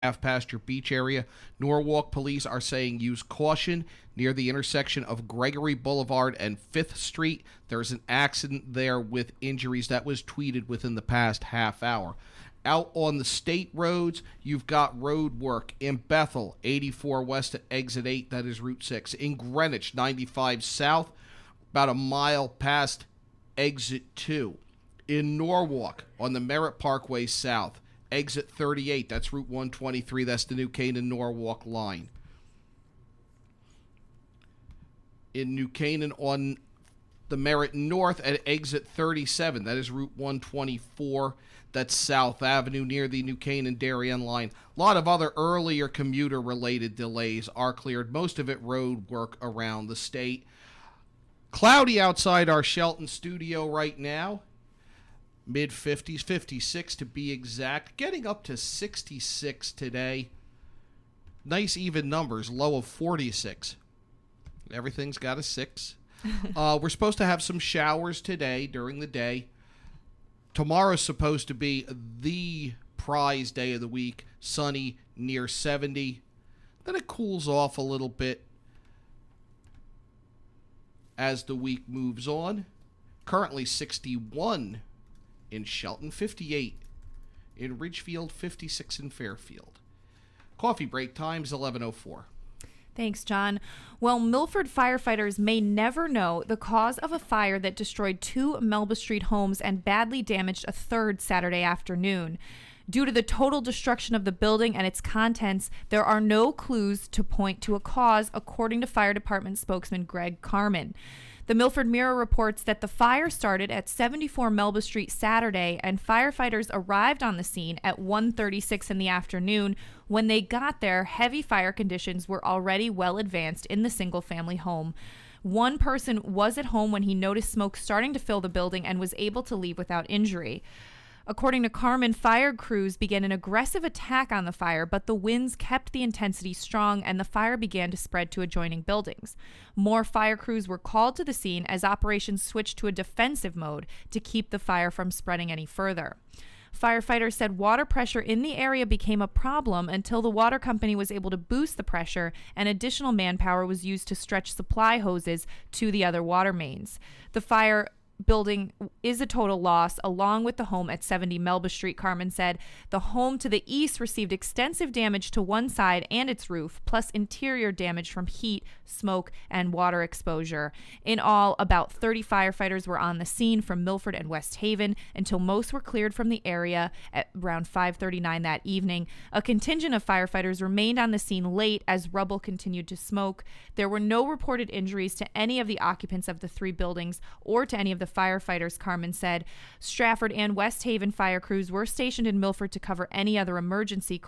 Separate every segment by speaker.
Speaker 1: half past your beach area. Norwalk police are saying use caution near the intersection of Gregory Boulevard and 5th Street. There's an accident there with injuries that was tweeted within the past half hour. Out on the state roads, you've got road work in Bethel, 84 west at exit 8, that is Route 6. In Greenwich, 95 south, about a mile past exit 2. In Norwalk, on the Merritt Parkway south, exit 38, that's Route 123, that's the New Canaan-Norwalk line. In New Canaan on the Merritt North at exit 37, that is Route 124, that's South Avenue near the New Canaan-Darien line. A lot of other earlier commuter-related delays are cleared, most of it road work around the state. Cloudy outside our Shelton studio right now. Mid-50s, 56 to be exact. Getting up to 66 today. Nice even numbers, low of 46. Everything's got a 6. We're supposed to have some showers today during the day. Tomorrow's supposed to be the prize day of the week. Sunny, near 70. Then it cools off a little bit as the week moves on. Currently 61 in Shelton, 58 in Ridgefield, 56 in Fairfield. Coffee break time's 11:04.
Speaker 2: Thanks, John. Well, Milford firefighters may never know the cause of a fire that destroyed 2 Melba Street homes and badly damaged a third Saturday afternoon. Due to the total destruction of the building and its contents, there are no clues to point to a cause, according to Fire Department spokesman Greg Carmen. The Milford Mirror reports that the fire started at 74 Melba Street Saturday, and firefighters arrived on the scene at 1:36 in the afternoon. When they got there, heavy fire conditions were already well advanced in the single-family home. One person was at home when he noticed smoke starting to fill the building and was able to leave without injury. According to Carmen, fire crews began an aggressive attack on the fire, but the winds kept the intensity strong and the fire began to spread to adjoining buildings. More fire crews were called to the scene as operations switched to a defensive mode to keep the fire from spreading any further. Firefighters said water pressure in the area became a problem until the water company was able to boost the pressure and additional manpower was used to stretch supply hoses to the other water mains. The fire building is a total loss, along with the home at 70 Melba Street, Carmen said. The home to the east received extensive damage to one side and its roof, plus interior damage from heat, smoke, and water exposure. In all, about 30 firefighters were on the scene from Milford and West Haven until most were cleared from the area at around 5:39 that evening. A contingent of firefighters remained on the scene late as rubble continued to smoke. There were no reported injuries to any of the occupants of the 3 buildings or to any of the firefighters, Carmen said. Stratford and West Haven fire crews were stationed in Milford to cover any other emergency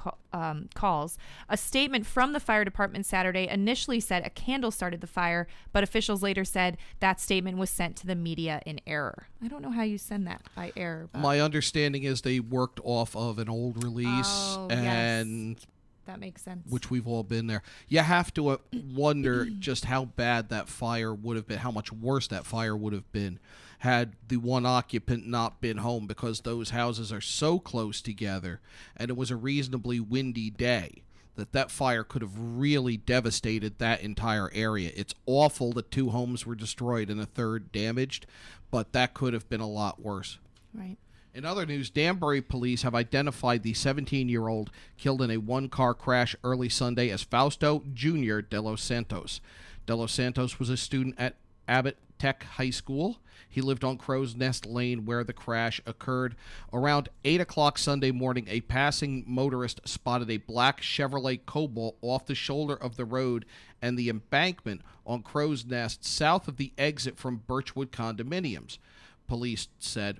Speaker 2: calls. A statement from the fire department Saturday initially said a candle started the fire, but officials later said that statement was sent to the media in error. I don't know how you send that by error. But
Speaker 1: My understanding is they worked off of an old release, and
Speaker 2: yes. That makes sense.
Speaker 1: which we've all been there. You have to wonder just how bad that fire would have been, how much worse that fire would have been had the one occupant not been home, because those houses are so close together and it was a reasonably windy day that fire could have really devastated that entire area. It's awful that 2 homes were destroyed and a third damaged, but that could have been a lot worse.
Speaker 2: Right.
Speaker 1: In other news, Danbury police have identified the 17-year-old killed in a one-car crash early Sunday as Fausto Jr. de los Santos. De los Santos was a student at Abbott Tech High School. He lived on Crow's Nest Lane where the crash occurred. Around 8 o'clock Sunday morning, a passing motorist spotted a black Chevrolet Cobalt off the shoulder of the road and the embankment on Crow's Nest south of the exit from Birchwood condominiums, police said.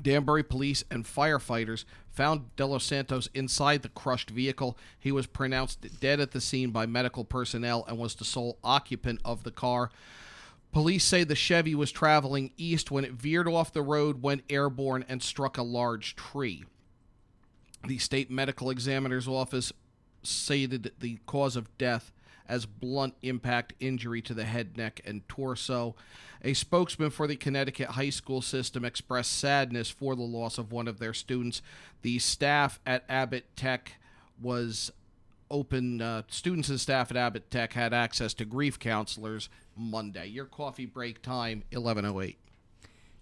Speaker 1: Danbury police and firefighters found De Los Santos inside the crushed vehicle. He was pronounced dead at the scene by medical personnel and was the sole occupant of the car. Police say the Chevy was traveling east when it veered off the road, went airborne, and struck a large tree. The state medical examiner's office stated the cause of death as blunt impact injury to the head, neck, and torso. A spokesman for the Connecticut high school system expressed sadness for the loss of one of their students. The staff at Abbott Tech was open. Students and staff at Abbott Tech had access to grief counselors Monday. Your coffee break time, 11:08.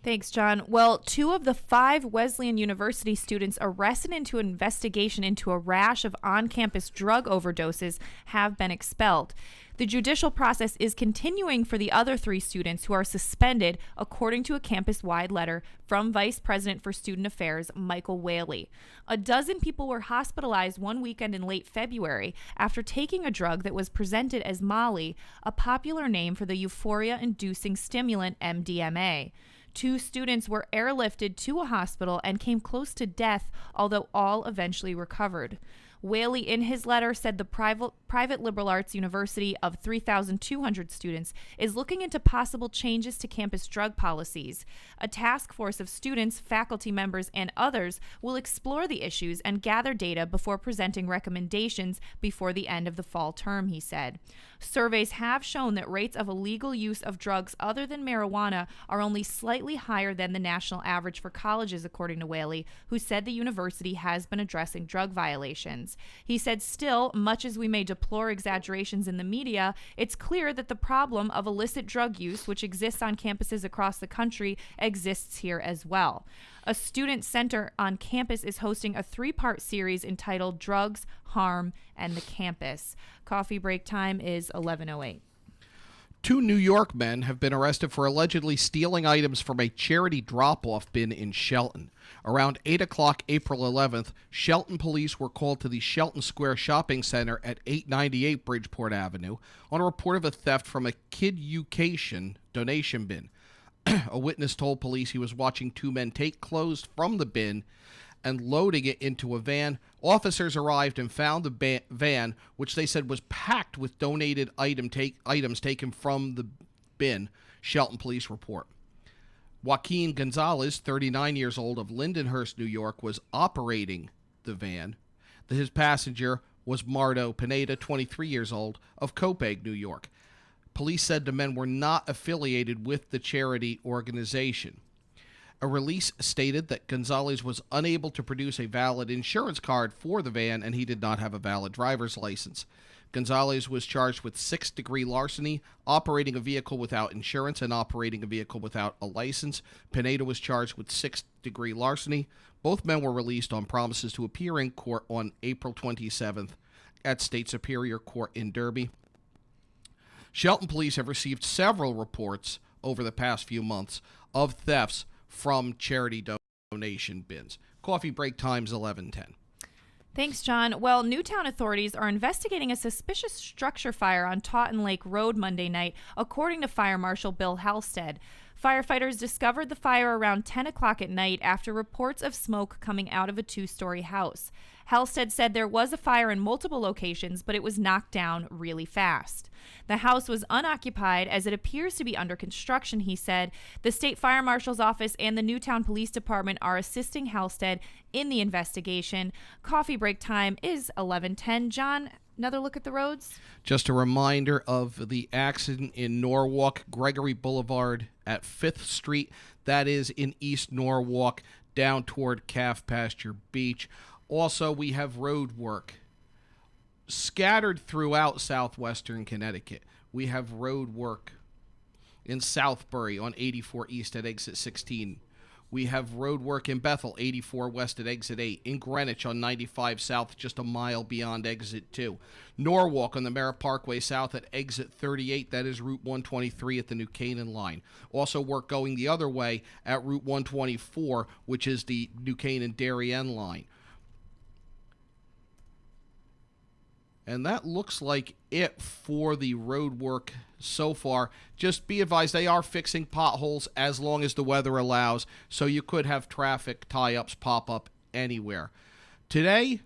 Speaker 2: Thanks, John. Well, 2 of the 5 Wesleyan University students arrested into an investigation into a rash of on-campus drug overdoses have been expelled. The judicial process is continuing for the other 3 students who are suspended, according to a campus-wide letter from Vice President for Student Affairs, Michael Whaley. A dozen people were hospitalized one weekend in late February after taking a drug that was presented as Molly, a popular name for the euphoria-inducing stimulant MDMA. 2 students were airlifted to a hospital and came close to death, although all eventually recovered. Whaley, in his letter, said the private liberal arts university of 3,200 students is looking into possible changes to campus drug policies. A task force of students, faculty members, and others will explore the issues and gather data before presenting recommendations before the end of the fall term, he said. Surveys have shown that rates of illegal use of drugs other than marijuana are only slightly higher than the national average for colleges, according to Whaley, who said the university has been addressing drug violations. He said, still, much as we may deplore exaggerations in the media, it's clear that the problem of illicit drug use, which exists on campuses across the country, exists here as well. A student center on campus is hosting a 3-part series entitled Drugs, Harm, and the Campus. Coffee break time is 11:08.
Speaker 1: 2 New York men have been arrested for allegedly stealing items from a charity drop-off bin in Shelton. Around 8 o'clock April 11th, Shelton police were called to the Shelton Square Shopping Center at 898 Bridgeport Avenue on a report of a theft from a Kid-Ucation donation bin. A witness told police he was watching 2 men take clothes from the bin and loading it into a van. Officers arrived and found the van, which they said was packed with donated items taken from the bin, Shelton police report. Joaquin Gonzalez, 39 years old, of Lindenhurst, New York, was operating the van. His passenger was Mardo Pineda, 23 years old, of Copiague, New York. Police said the men were not affiliated with the charity organization. A release stated that Gonzalez was unable to produce a valid insurance card for the van, and he did not have a valid driver's license. Gonzalez was charged with 6th-degree larceny, operating a vehicle without insurance, and operating a vehicle without a license. Pineda was charged with 6th-degree larceny. Both men were released on promises to appear in court on April 27th at State Superior Court in Derby. Shelton police have received several reports over the past few months of thefts from charity donation bins. Coffee break time's 11:10.
Speaker 2: Thanks, John. Well, Newtown authorities are investigating a suspicious structure fire on Taunton Lake Road Monday night, according to Fire Marshal Bill Halstead. Firefighters discovered the fire around 10 o'clock at night after reports of smoke coming out of a 2-story house. Halstead said there was a fire in multiple locations, but it was knocked down really fast. The house was unoccupied as it appears to be under construction, he said. The state fire marshal's office and the Newtown Police Department are assisting Halstead in the investigation. Coffee break time is 11:10. John, another look at the roads?
Speaker 1: Just a reminder of the accident in Norwalk, Gregory Boulevard at 5th Street. That is in East Norwalk, down toward Calf Pasture Beach. Also, we have road work scattered throughout southwestern Connecticut. We have road work in Southbury on 84 East at exit 16. We have road work in Bethel, 84 West at exit 8. In Greenwich on 95 South, just a mile beyond exit 2. Norwalk on the Merritt Parkway South at exit 38. That is Route 123 at the New Canaan line. Also work going the other way at Route 124, which is the New Canaan-Darien line. And that looks like it for the road work so far. Just be advised, they are fixing potholes as long as the weather allows, so you could have traffic tie-ups pop up anywhere. Today,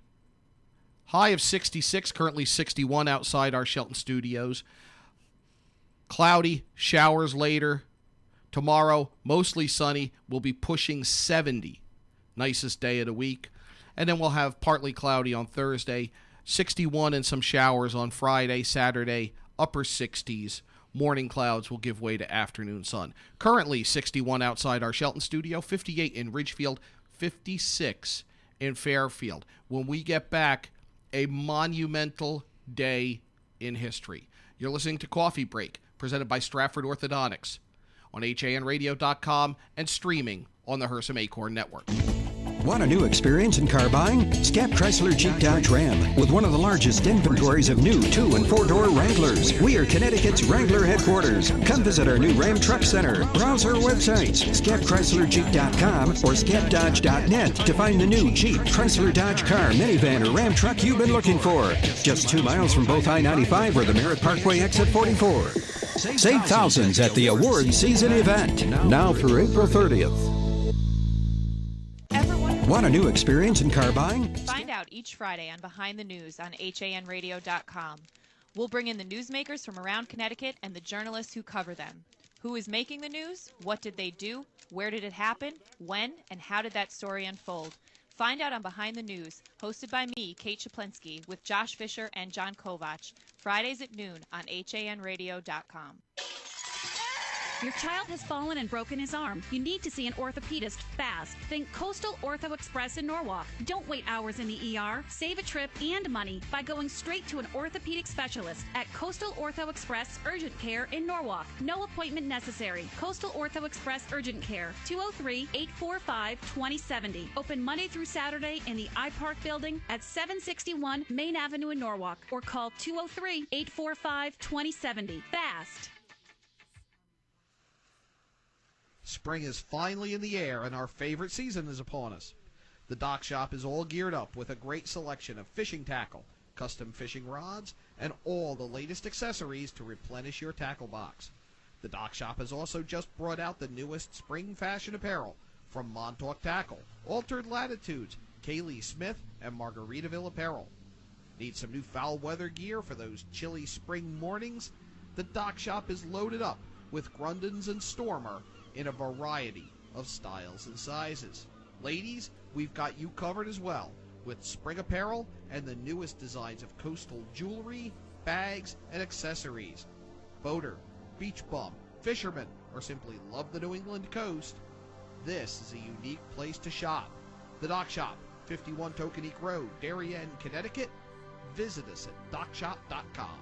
Speaker 1: high of 66, currently 61 outside our Shelton studios. Cloudy, showers later. Tomorrow, mostly sunny, we'll be pushing 70. Nicest day of the week. And then we'll have partly cloudy on Thursday. 61 and some showers on Friday, Saturday, upper 60s. Morning clouds will give way to afternoon sun. Currently 61 outside our Shelton studio, 58 in Ridgefield, 56 in Fairfield. When we get back, a monumental day in history. You're listening to Coffee Break, presented by Stratford Orthodontics on HANradio.com and streaming on the Hersam Acorn Network.
Speaker 3: Want a new experience in car buying? Scap Chrysler Jeep Dodge Ram with one of the largest inventories of new 2- and 4-door Wranglers. We are Connecticut's Wrangler headquarters. Come visit our new Ram Truck Center. Browse our websites, scapchryslerjeep.com or scapdodge.net to find the new Jeep, Chrysler, Dodge car, minivan, or Ram truck you've been looking for. Just 2 miles from both I-95 or the Merritt Parkway exit 44. Save thousands at the award season event, now through April 30th. Want a new experience in car buying?
Speaker 4: Find out each Friday on Behind the News on HANradio.com. We'll bring in the newsmakers from around Connecticut and the journalists who cover them. Who is making the news? What did they do? Where did it happen? When? And how did that story unfold? Find out on Behind the News, hosted by me, Kate Chaplinsky, with Josh Fisher and John Kovach, Fridays at noon on HANradio.com.
Speaker 5: Your child has fallen and broken his arm. You need to see an orthopedist fast. Think Coastal Ortho Express in Norwalk. Don't wait hours in the ER. Save a trip and money by going straight to an orthopedic specialist at Coastal Ortho Express Urgent Care in Norwalk. No appointment necessary. Coastal Ortho Express Urgent Care, 203-845-2070. Open Monday through Saturday in the iPark building at 761 Main Avenue in Norwalk, or call 203-845-2070. Fast.
Speaker 1: Spring is finally in the air, and our favorite season is upon us. The Dock Shop is all geared up with a great selection of fishing tackle, custom fishing rods, and all the latest accessories to replenish your tackle box. The Dock Shop has also just brought out the newest spring fashion apparel from Montauk Tackle, Altered Latitudes, Kaylee Smith, and Margaritaville Apparel. Need some new foul weather gear for those chilly spring mornings? The Dock Shop is loaded up with Grundens and Stormer in a variety of styles and sizes. Ladies, we've got you covered as well with spring apparel and the newest designs of coastal jewelry, bags, and accessories. Boater, beach bum, fisherman, or simply love the New England coast, this is a unique place to shop. The Dock Shop, 51 Tokenique Road, Darien, Connecticut. Visit us at dockshop.com.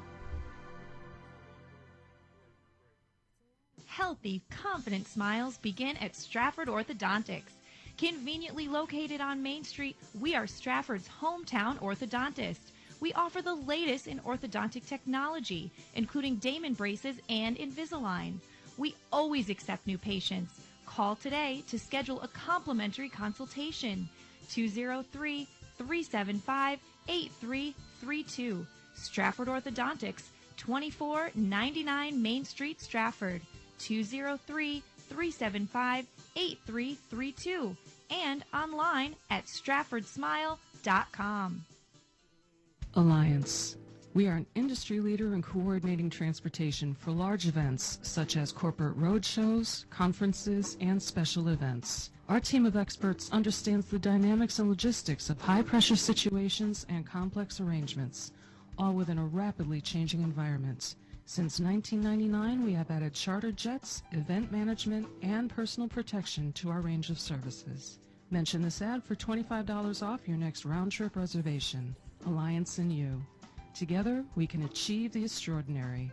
Speaker 2: Healthy, confident smiles begin at Stratford Orthodontics. Conveniently located on Main Street, we are Stratford's hometown orthodontist. We offer the latest in orthodontic technology, including Damon braces and Invisalign. We always accept new patients. Call today to schedule a complimentary consultation. 203-375-8332. Stratford Orthodontics, 2499 Main Street, Stratford. 203-375-8332, and online at stratfordsmile.com.
Speaker 6: Alliance. We are an industry leader in coordinating transportation for large events such as corporate roadshows, conferences, and special events. Our team of experts understands the dynamics and logistics of high-pressure situations and complex arrangements, all within a rapidly changing environment. Since 1999, we have added charter jets, event management, and personal protection to our range of services. Mention this ad for $25 off your next round-trip reservation. Alliance and you. Together, we can achieve the extraordinary.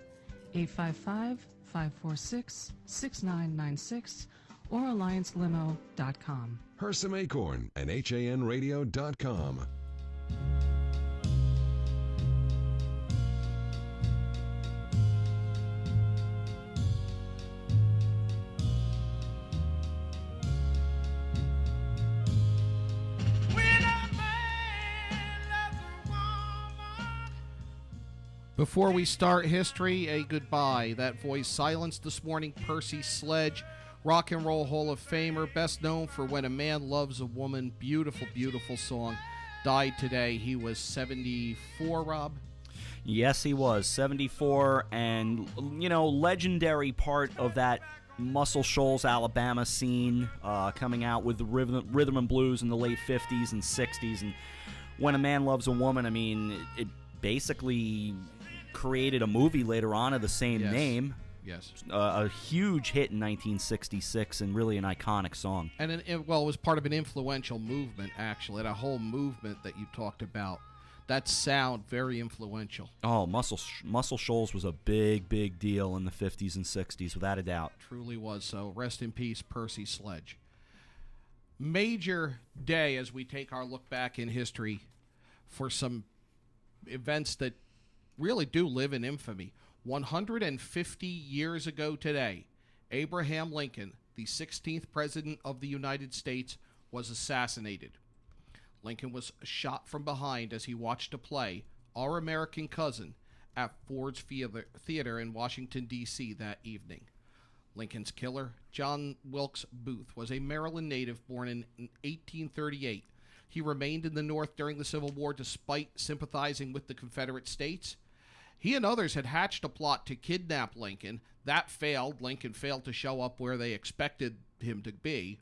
Speaker 6: 855-546-6996 or alliancelimo.com.
Speaker 7: Hersam Acorn and HANradio.com.
Speaker 1: Before we start history, a goodbye. That voice silenced this morning, Percy Sledge, Rock and Roll Hall of Famer, best known for When a Man Loves a Woman. Beautiful, beautiful song. Died today. He was 74, Rob?
Speaker 8: Yes, he was. 74, and, legendary part of that Muscle Shoals, Alabama scene, coming out with the rhythm and blues in the late 50s and 60s. And When a Man Loves a Woman, it basically created a movie later on of the same name.
Speaker 1: Yes.
Speaker 8: A huge hit in 1966 and really an iconic song.
Speaker 1: And it was part of an influential movement, actually, a whole movement that you talked about That sound, very influential.
Speaker 8: Oh, Muscle Shoals was a big deal in the 50s and 60s, without a doubt.
Speaker 1: Truly was so. Rest in peace, Percy Sledge. Major day as we take our look back in history for some events that really do live in infamy. 150 years ago today, Abraham Lincoln, the 16th President of the United States, was assassinated. Lincoln was shot from behind as he watched a play, Our American Cousin, at Ford's Theater in Washington, D.C. that evening. Lincoln's killer, John Wilkes Booth, was a Maryland native born in 1838. He remained in the North during the Civil War despite sympathizing with the Confederate States. He and others had hatched a plot to kidnap Lincoln. That failed. Lincoln failed to show up where they expected him to be.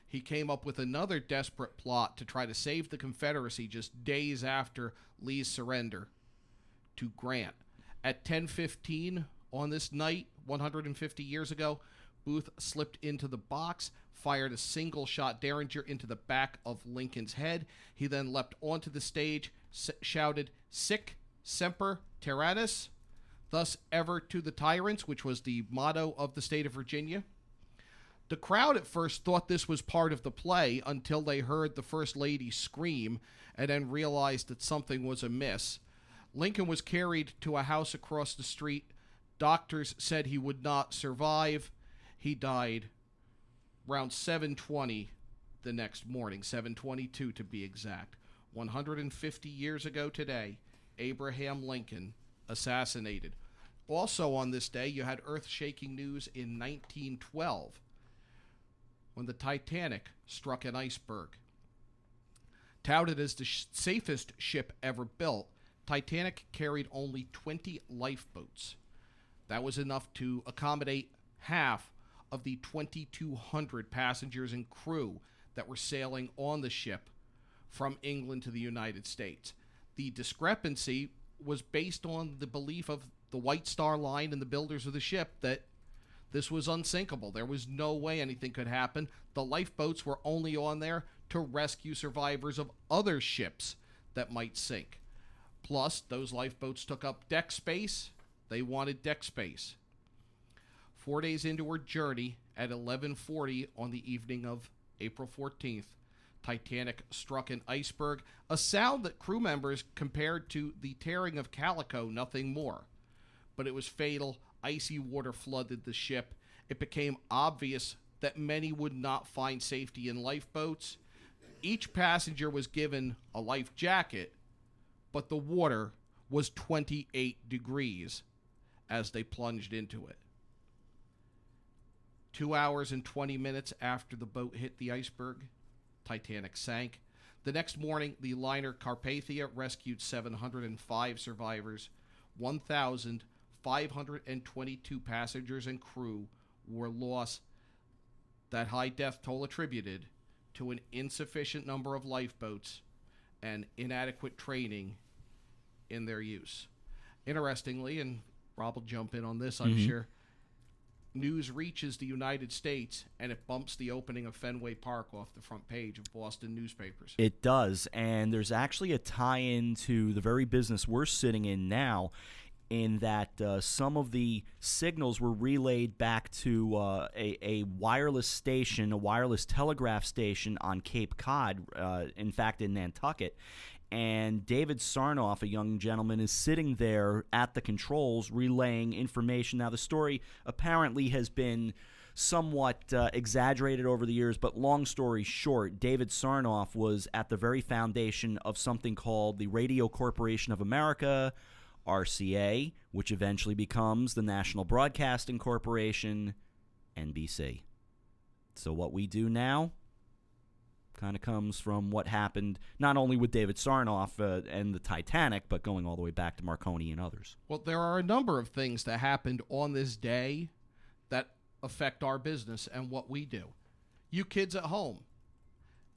Speaker 1: He came up with another desperate plot to try to save the Confederacy just days after Lee's surrender to Grant. At 10:15 on this night, 150 years ago, Booth slipped into the box, fired a single-shot derringer into the back of Lincoln's head. He then leapt onto the stage, shouted, "Sic semper tyrannis," thus ever to the tyrants, which was the motto of the state of Virginia. The crowd at first thought this was part of the play until they heard the First Lady scream and then realized that something was amiss. Lincoln was carried to a house across the street. Doctors said he would not survive. He died around 7:20 the next morning, 7:22 to be exact. 150 years ago today, Abraham Lincoln assassinated. Also on this day, you had earth-shaking news in 1912. When the Titanic struck an iceberg. Touted as the safest ship ever built, Titanic carried only 20 lifeboats. That was enough to accommodate half of the 2,200 passengers and crew that were sailing on the ship from England to the United States. The discrepancy was based on the belief of the White Star Line and the builders of the ship that this was unsinkable. There was no way anything could happen. The lifeboats were only on there to rescue survivors of other ships that might sink. Plus, those lifeboats took up deck space. They wanted deck space. 4 days into her journey, at 11:40 on the evening of April 14th, Titanic struck an iceberg, a sound that crew members compared to the tearing of calico, nothing more. But it was fatal. Icy water flooded the ship. It became obvious that many would not find safety in lifeboats. Each passenger was given a life jacket, but the water was 28 degrees as they plunged into it. 2 hours and 20 minutes after the boat hit the iceberg, Titanic sank. The next morning, the liner Carpathia rescued 705 survivors. 1,522 passengers and crew were lost. That high death toll attributed to an insufficient number of lifeboats and inadequate training in their use. Interestingly, and Rob will jump in on this, I'm sure, news reaches the United States and it bumps the opening of Fenway Park off the front page of Boston newspapers.
Speaker 8: It does, and there's actually a tie-in to the very business we're sitting in now, in that some of the signals were relayed back to a wireless station, a wireless telegraph station on Cape Cod, in fact in Nantucket. And David Sarnoff, a young gentleman, is sitting there at the controls relaying information. Now, the story apparently has been somewhat exaggerated over the years, but long story short, David Sarnoff was at the very foundation of something called the Radio Corporation of America, RCA, which eventually becomes the National Broadcasting Corporation, NBC. So what we do now kind of comes from what happened not only with David Sarnoff and the Titanic, but going all the way back to Marconi and others.
Speaker 1: Well, there are a number of things that happened on this day that affect our business and what we do. You kids at home,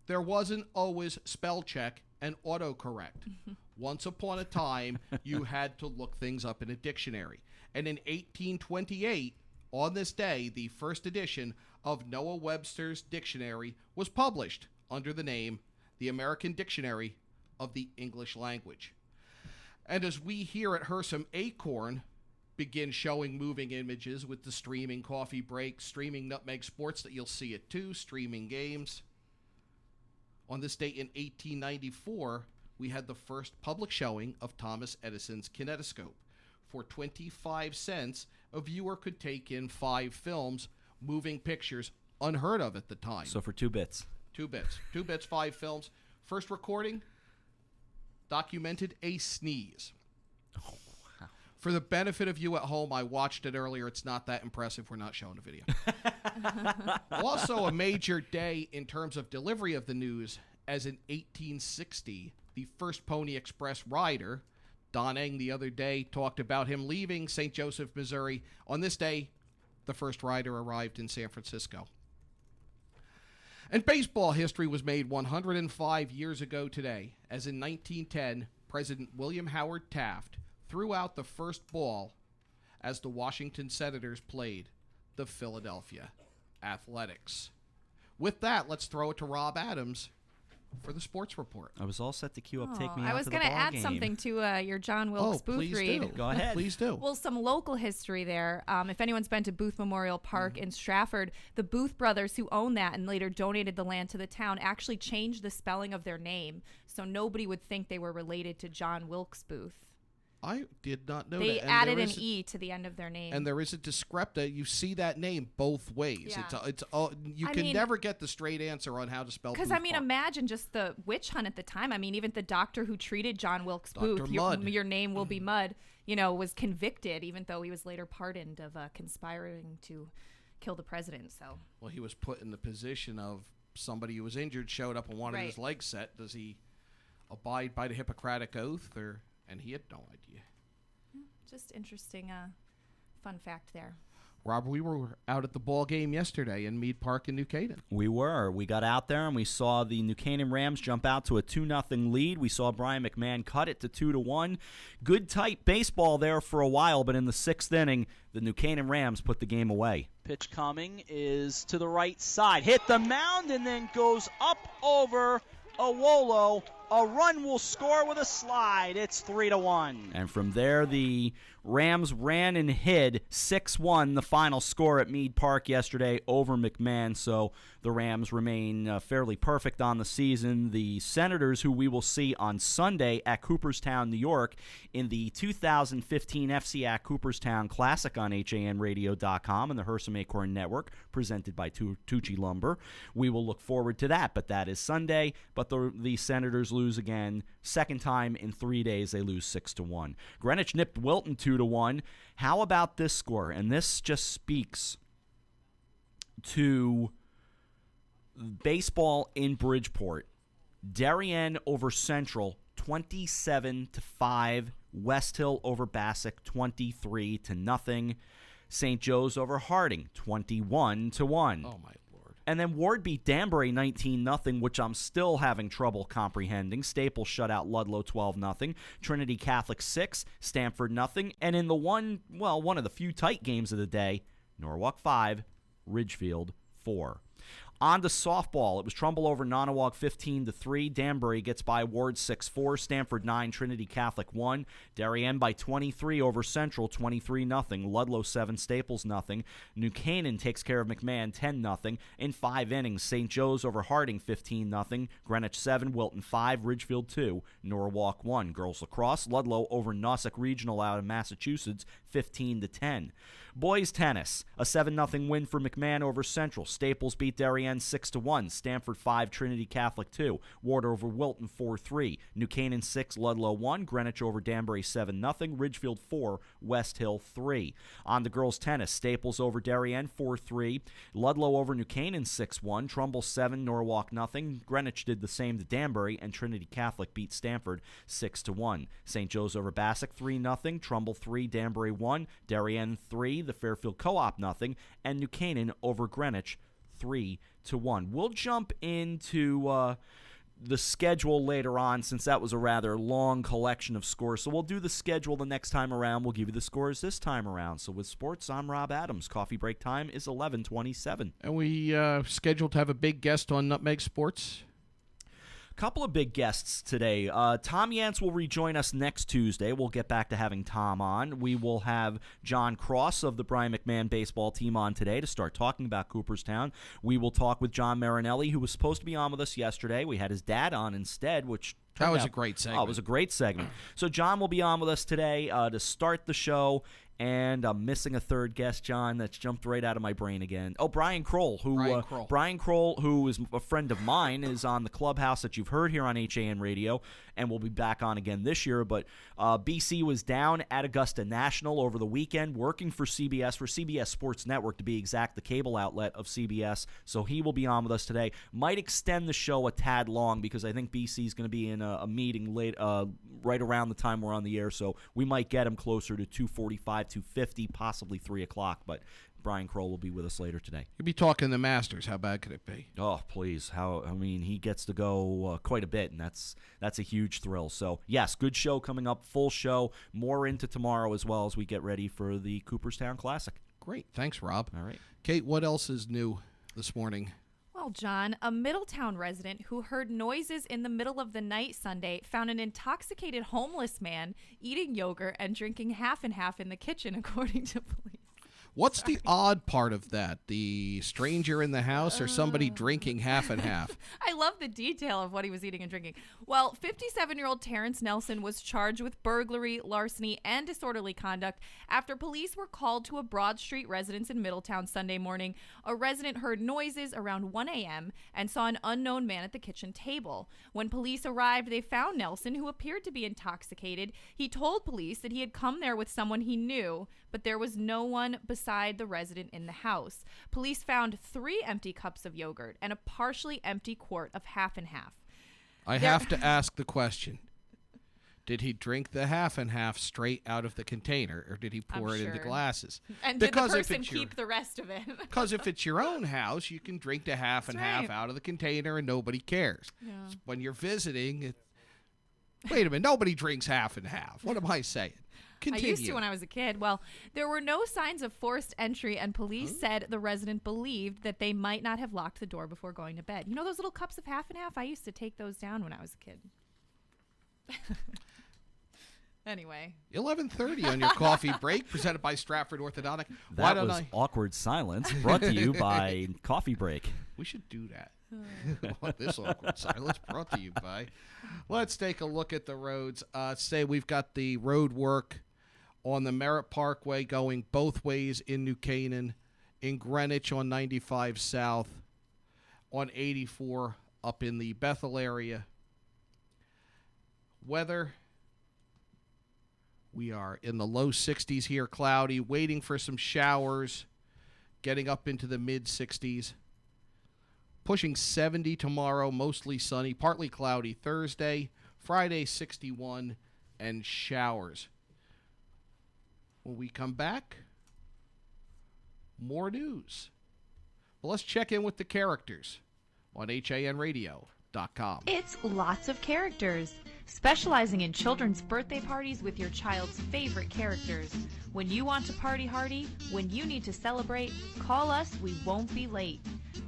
Speaker 1: there wasn't always spell check and autocorrect. Once upon a time, you had to look things up in a dictionary. And in 1828, on this day, the first edition of Noah Webster's dictionary was published under the name The American Dictionary of the English language. And as we here at Hersam Acorn begin showing moving images with the streaming coffee break, streaming Nutmeg Sports that you'll see at 2, streaming games. On this date in 1894, we had the first public showing of Thomas Edison's kinetoscope. For 25 cents, a viewer could take in 5 films, moving pictures, unheard of at the time.
Speaker 8: So for 2 bits.
Speaker 1: 2 bits. 2 bits, 5 films. First recording documented a sneeze.
Speaker 8: Oh, wow.
Speaker 1: For the benefit of you at home, I watched it earlier. It's not that impressive. We're not showing the video. Also a major day in terms of delivery of the news, as in 1860, the first Pony Express rider, Don Eng, the other day talked about him leaving St. Joseph, Missouri. On this day, the first rider arrived in San Francisco. And baseball history was made 105 years ago today, as in 1910, President William Howard Taft threw out the first ball as the Washington Senators played the Philadelphia Athletics. With that, let's throw it to Rob Adams for the sports report.
Speaker 8: I was all set to queue up Take Me
Speaker 2: I
Speaker 8: Out
Speaker 2: was
Speaker 8: to the
Speaker 2: going to
Speaker 8: Ball
Speaker 2: add
Speaker 8: Game.
Speaker 2: something to your John Wilkes Booth
Speaker 1: please
Speaker 2: read.
Speaker 1: do.
Speaker 8: Go ahead.
Speaker 1: Please do.
Speaker 2: Well, some local history there. If anyone's been to Booth Memorial Park in Stratford, the Booth brothers, who owned that and later donated the land to the town, actually changed the spelling of their name so nobody would think they were related to John Wilkes Booth.
Speaker 1: I did not know
Speaker 2: They
Speaker 1: that. And
Speaker 2: added
Speaker 1: there
Speaker 2: an
Speaker 1: is
Speaker 2: E to the end of their name.
Speaker 1: And there is a discrepancy. You see that name both ways.
Speaker 2: Yeah.
Speaker 1: You can never get the straight answer on how to spell.
Speaker 2: Because,
Speaker 1: Booth
Speaker 2: I mean,
Speaker 1: Park.
Speaker 2: imagine just the witch hunt at the time. I mean, even the doctor who treated John Wilkes
Speaker 1: Dr.
Speaker 2: Booth,
Speaker 1: Mudd.
Speaker 2: your name will be Mudd, was convicted, even though he was later pardoned of conspiring to kill the president. So,
Speaker 1: Well, he was put in the position of somebody who was injured, showed up and wanted his legs set. Does he abide by the Hippocratic Oath? And he had no idea.
Speaker 2: just interesting fun fact there.
Speaker 1: Rob, we were out at the ball game yesterday in Mead Park in New Canaan.
Speaker 8: We were. We got out there and we saw the New Canaan Rams jump out to a 2-0 lead. We saw Brian McMahon cut it to 2-1. Good tight baseball there for a while, but in the 6th inning, the New Canaan Rams put the game away.
Speaker 9: Pitch coming is to the right side. Hit the mound and then goes up over Awolo. A run will score with a slide. It's 3-1.
Speaker 8: And from there, the Rams ran and hid 6-1, the final score at Mead Park yesterday over McMahon. So the Rams remain fairly perfect on the season. The Senators, who we will see on Sunday at Cooperstown, New York, in the 2015 FCAC Cooperstown Classic on HANradio.com and the Hersam Acorn Network, presented by Tucci Lumber. We will look forward to that, but that is Sunday. But the Senators lose again. Second time in 3 days, they lose 6-1. Greenwich nipped Wilton 2-1. How about this score? And this just speaks to baseball in Bridgeport. Darien over Central 27-5. West Hill over Bassick 23-0. St. Joe's over Harding 21-1.
Speaker 1: Oh my.
Speaker 8: And then Ward beat Danbury 19-0, which I'm still having trouble comprehending. Staples shut out Ludlow 12-0. Trinity Catholic 6, Stanford 0. And in the one of the few tight games of the day, Norwalk 5, Ridgefield 4. On to softball. It was Trumbull over Nonawog 15-3. Danbury gets by Ward 6-4. Stanford 9, Trinity Catholic 1. Darien by 23 over Central 23-0. Ludlow 7, Staples 0. New Canaan takes care of McMahon 10-0. In 5 innings, St. Joe's over Harding 15-0. Greenwich 7, Wilton 5, Ridgefield 2, Norwalk 1. Girls lacrosse, Ludlow over Nossek Regional out of Massachusetts 15-10. Boys tennis, a 7-0 win for McMahon over Central. Staples beat Darien 6-1. Stanford 5, Trinity Catholic 2. Ward over Wilton 4-3. New Canaan 6, Ludlow 1. Greenwich over Danbury 7-0. Ridgefield 4, West Hill 3. On the girls tennis, Staples over Darien 4-3. Ludlow over New Canaan 6-1. Trumbull 7, Norwalk 0. Greenwich did the same to Danbury, and Trinity Catholic beat Stanford 6-1. St. Joe's over Bassick 3-0. Trumbull 3, Danbury 1. Darien 3, the Fairfield Co-op 0. And New Canaan over Greenwich 3-1. We'll jump into the schedule later on, since that was a rather long collection of scores. So we'll do the schedule the next time around. We'll give you the scores this time around. So with sports, I'm Rob Adams. Coffee break time is 11:27.
Speaker 1: And we scheduled to have a big guest on Nutmeg Sports.
Speaker 8: Couple of big guests today. Tom Yance will rejoin us next Tuesday. We'll get back to having Tom on. We will have John Cross of the Brian McMahon baseball team on today to start talking about Cooperstown. We will talk with John Marinelli, who was supposed to be on with us yesterday. We had his dad on instead, which
Speaker 1: that was a great segment.
Speaker 8: Oh, it was a great segment. So John will be on with us today to start the show. And I'm missing a third guest, John. That's jumped right out of my brain again. Oh, Brian Kroll, who is a friend of mine, is on the Clubhouse that you've heard here on HAN Radio, and will be back on again this year. But BC was down at Augusta National over the weekend, working for CBS Sports Network to be exact, the cable outlet of CBS. So he will be on with us today. Might extend the show a tad long because I think BC is going to be in a meeting late, right around the time we're on the air. So we might get him closer to 2:45. 2:50, possibly 3 o'clock, but Brian Kroll will be with us later today.
Speaker 1: You'll be talking the Masters. How bad could it be?
Speaker 8: Oh, please. He gets to go quite a bit, and that's a huge thrill. So, yes, good show coming up, full show, more into tomorrow as well as we get ready for the Cooperstown Classic.
Speaker 1: Great. Thanks, Rob.
Speaker 8: All right.
Speaker 1: Kate, what else is new this morning?
Speaker 2: Well, John, a Middletown resident who heard noises in the middle of the night Sunday found an intoxicated homeless man eating yogurt and drinking half and half in the kitchen, according to police.
Speaker 1: What's the odd part of that? The stranger in the house or somebody drinking half and half?
Speaker 2: I love the detail of what he was eating and drinking. Well, 57-year-old Terrence Nelson was charged with burglary, larceny, and disorderly conduct after police were called to a Broad Street residence in Middletown Sunday morning. A resident heard noises around 1 a.m. and saw an unknown man at the kitchen table. When police arrived, they found Nelson, who appeared to be intoxicated. He told police that he had come there with someone he knew, but there was no one beside the resident in the house. Police found 3 empty cups of yogurt and a partially empty quart of half and half.
Speaker 1: I have to ask the question. Did he drink the half and half straight out of the container, or did he pour it into glasses?
Speaker 2: And did the person keep the rest of it?
Speaker 1: Because if it's your own house, you can drink the half and half out of the container and nobody cares.
Speaker 2: Yeah.
Speaker 1: When you're visiting, wait a minute, nobody drinks half and half. What am I saying? Continue.
Speaker 2: I used to when I was a kid. Well, there were no signs of forced entry, and police said the resident believed that they might not have locked the door before going to bed. You know those little cups of half and half? I used to take those down when I was a kid. Anyway.
Speaker 1: 11:30 on your coffee break, presented by Stratford Orthodontic.
Speaker 8: That was awkward silence, brought to you by Coffee Break.
Speaker 1: We should do that. This awkward silence brought to you by. Let's take a look at the roads. Say we've got the road work on the Merritt Parkway going both ways in New Canaan, in Greenwich on 95 South, on 84 up in the Bethel area. Weather, we are in the low 60s here, cloudy, waiting for some showers, getting up into the mid 60s. Pushing 70 tomorrow, mostly sunny, partly cloudy Thursday, Friday 61, and showers. When we come back, more news. Well, let's check in with the characters on HANradio.com.
Speaker 4: It's Lots of Characters, specializing in children's birthday parties with your child's favorite characters. When you want to party hardy, when you need to celebrate, call us, we won't be late.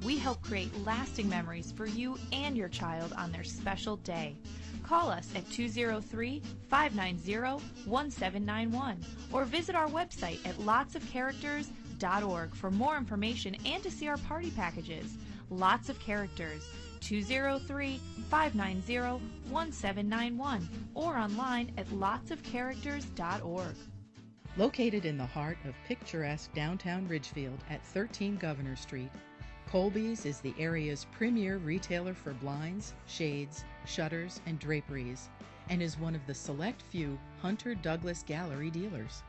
Speaker 4: We help create lasting memories for you and your child on their special day. Call us at 203-590-1791 or visit our website at lotsofcharacters.org for more information and to see our party packages. Lots of Characters, 203-590-1791 or online at lotsofcharacters.org.
Speaker 10: Located in the heart of picturesque downtown Ridgefield at 13 Governor Street, Colby's is the area's premier retailer for blinds, shades, shutters, and draperies, and is one of the select few Hunter Douglas Gallery dealers.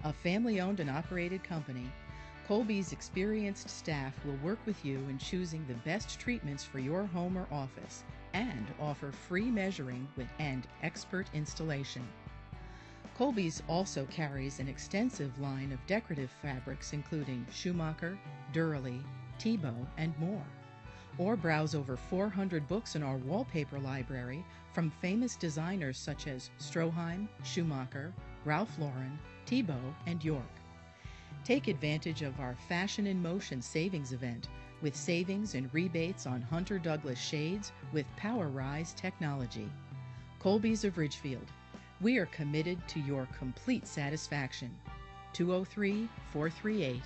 Speaker 10: A family-owned and operated company, Colby's experienced staff will work with you in choosing the best treatments for your home or office and offer free measuring and expert installation. Colby's also carries an extensive line of decorative fabrics including Schumacher, Durley, Tebow, and more. Or browse over 400 books in our wallpaper library from famous designers such as Stroheim, Schumacher, Ralph Lauren, Tebow, and York. Take advantage of our Fashion in Motion savings event with savings and rebates on Hunter Douglas shades with PowerRise technology. Colby's of Ridgefield. We are committed to your complete satisfaction. 203-438-8531.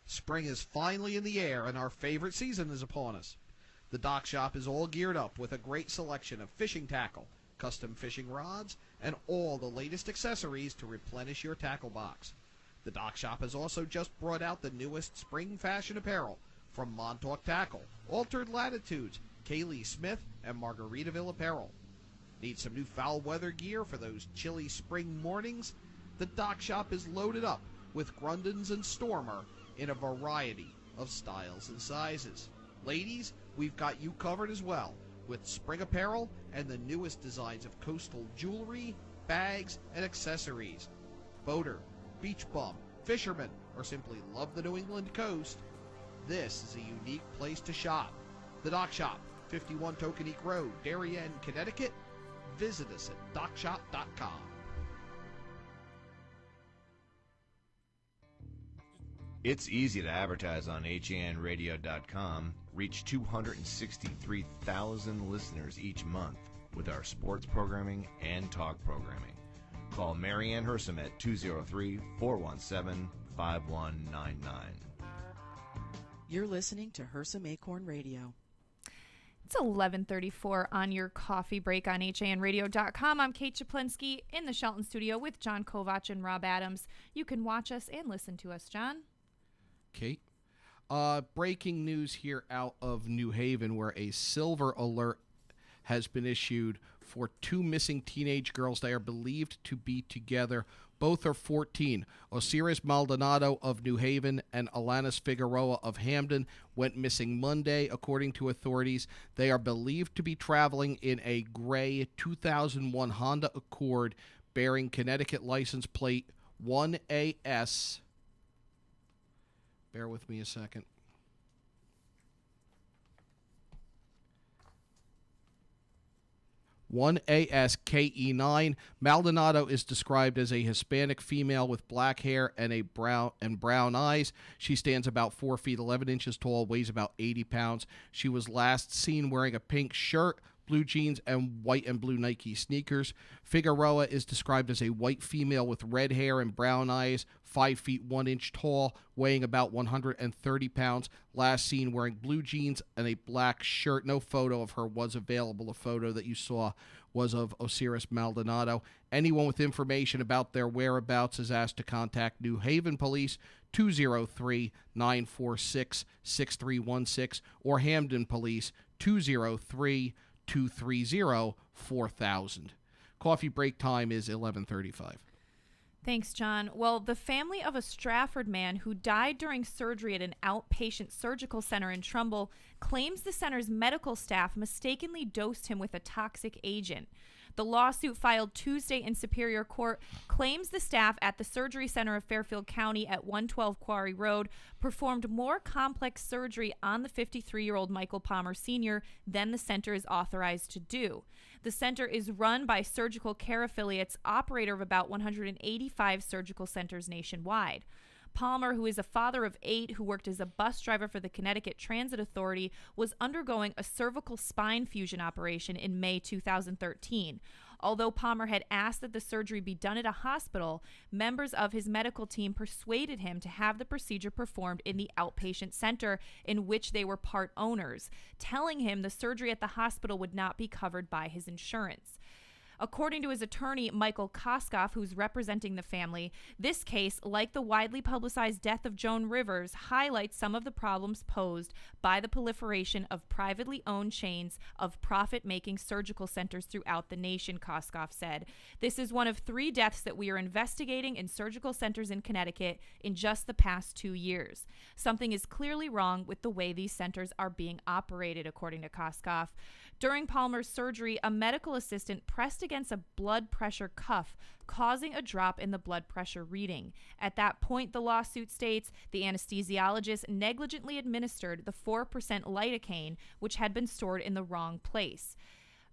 Speaker 1: Spring is finally in the air and our favorite season is upon us. The Dock Shop is all geared up with a great selection of fishing tackle, custom fishing rods, and all the latest accessories to replenish your tackle box. The Dock Shop has also just brought out the newest spring fashion apparel from Montauk Tackle, Altered Latitudes, Kaylee Smith, and Margaritaville Apparel. Need some new foul weather gear for those chilly spring mornings? The Dock Shop is loaded up with Grundens and Stormer in a variety of styles and sizes. Ladies, we've got you covered as well with spring apparel and the newest designs of coastal jewelry, bags, and accessories. Boater, beach bum, fisherman, or simply love the New England coast, this is a unique place to shop. The Dock Shop, 51 Tokenique Road, Darien, Connecticut. Visit us at dockshop.com.
Speaker 11: It's easy to advertise on hanradio.com, reach 263,000 listeners each month with our sports programming and talk programming. Call Marianne Hersam at 203-417-5199.
Speaker 10: You're listening to Hersam Acorn Radio.
Speaker 2: It's 11:34 on your coffee break on hanradio.com. I'm Kate Chaplinsky in the Shelton studio with John Kovach and Rob Adams. You can watch us and listen to us, John.
Speaker 1: Kate. Breaking news here out of New Haven, where a silver alert has been issued for two missing teenage girls. They are believed to be together. Both are 14. Osiris Maldonado of New Haven and Alanis Figueroa of Hamden went missing Monday, according to authorities. They are believed to be traveling in a gray 2001 Honda Accord bearing Connecticut license plate 1AS. Bear with me a second. 1ASKE9. Maldonado is described as a Hispanic female with black hair and brown eyes. She stands about 4 feet 11 inches tall, weighs about 80 pounds. She was last seen wearing a pink shirt, blue jeans, and white and blue Nike sneakers. Figueroa is described as a white female with red hair and brown eyes, 5 feet 1 inch tall, weighing about 130 pounds. Last seen wearing blue jeans and a black shirt. No photo of her was available. A photo that you saw was of Osiris Maldonado. Anyone with information about their whereabouts is asked to contact New Haven Police, 203-946-6316, or Hamden Police, 203-230-4000. Coffee break time is 11:35.
Speaker 2: Thanks, John. Well, the family of a Stratford man who died during surgery at an outpatient surgical center in Trumbull claims the center's medical staff mistakenly dosed him with a toxic agent. The lawsuit filed Tuesday in Superior Court claims the staff at the surgery center of Fairfield County at 112 Quarry Road performed more complex surgery on the 53-year-old Michael Palmer Sr. than the center is authorized to do. The center is run by Surgical Care Affiliates, operator of about 185 surgical centers nationwide. Palmer, who is a father of 8 who worked as a bus driver for the Connecticut Transit Authority, was undergoing a cervical spine fusion operation in May 2013. Although Palmer had asked that the surgery be done at a hospital, members of his medical team persuaded him to have the procedure performed in the outpatient center in which they were part owners, telling him the surgery at the hospital would not be covered by his insurance. According to his attorney, Michael Koskoff, who's representing the family, this case, like the widely publicized death of Joan Rivers, highlights some of the problems posed by the proliferation of privately owned chains of profit-making surgical centers throughout the nation, Koskoff said. This is one of 3 deaths that we are investigating in surgical centers in Connecticut in just the past 2 years. Something is clearly wrong with the way these centers are being operated, according to Koskoff. During Palmer's surgery, a medical assistant pressed against a blood pressure cuff, causing a drop in the blood pressure reading. At that point, the lawsuit states, the anesthesiologist negligently administered the 4% lidocaine, which had been stored in the wrong place.